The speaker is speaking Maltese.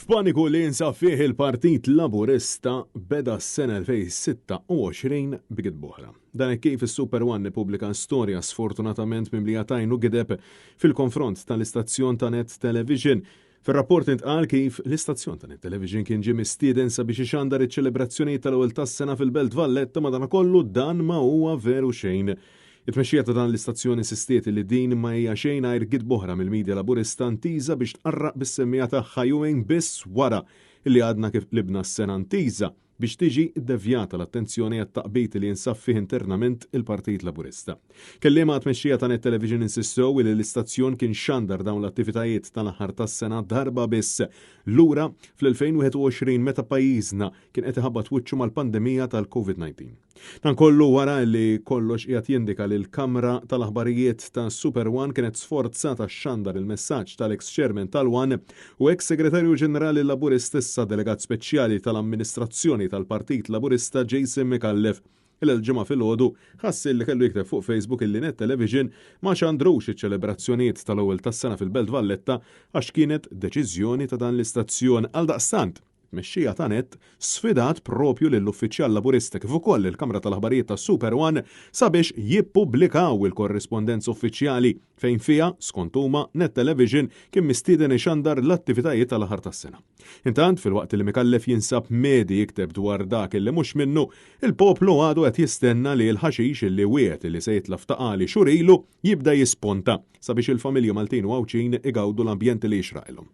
F'paniku li jinsab fih il-Partit Laburista beda s-sena 2026 bigid boħra. Dan kif is-Super One ippubblika storja sfortunatament mimlija tajnu gideb fil-konfront tal-istazzjon ta' Net Television. Fil-rapport intqal kif l-istazzjon ta' Net Television kien ġie mistieden sabiex ixandar iċ-ċelebrazzjoni tal-ewwel tas-sena fil-Belt Valletta madankollu dan ma huwa veru xejn. It-tmexxija ta' dan l-istazzjoni sistiet li din ma hija xejn għajr gid boħra mill-medja Laburista ntiża biex tqarraq bis-semmija tagħha jumejn biss wara li għadna kif libna s-sena ntiża biex tiġi ddevjata l-attenzjoni għat-taqbit li jinsab fih internament il-Partit Laburista. Kelliema tmexxija ta' Net Television insissew li l-istazzjon kien xandar dawn l-attivitajiet tal-aħħar tas-sena darba biss lura fl-2021 meta pajjiżna kien qed iħabbat wiċċu mal-pandemija tal-COVID-19. Dan kollu wara li kollox qiegħed jindika li l-Kamra tal-Aħbarijiet ta' Super One kienet sforzata xandar il-messaġġ tal-ex-chairman tal-One u ex-segretarju ġenerali Laburista issa delegat speċjali tal-amministrazzjoni tal-Partit Laburista Jason Micallef il-ġimgħa filgħodu ħassil li kellu jikteb fuq Facebook illi Net Television ma xandrux iċ-ċelebrazzjonijiet tal-ewwel tas-sena fil-Belt Valletta għax kienet deċiżjoni ta' dan l-istazzjon għaldaqstant. Mexxija ta' Net sfidat propju lill-uffiċjal Laburista kif ukoll il-Kamra tal-Aħbarijiet tas Super One sabiex jippubblikaw il-korrespondenza uffiċjali fejn fiha skont huma Net Television kien mistieden ixandar l-attivitajiet tal-aħħar tas-sena. Intant fil-waqt li Micallef jinsab medi jikteb dwar dak li mhux minnu, il-poplu għadu qed jistenna li l-ħaxix li wiegħed li se jitlaf taqali xurilu jibda jisponta sabiex il-familja Maltin u Awċin igawdu l-ambjent li jixraqilhom.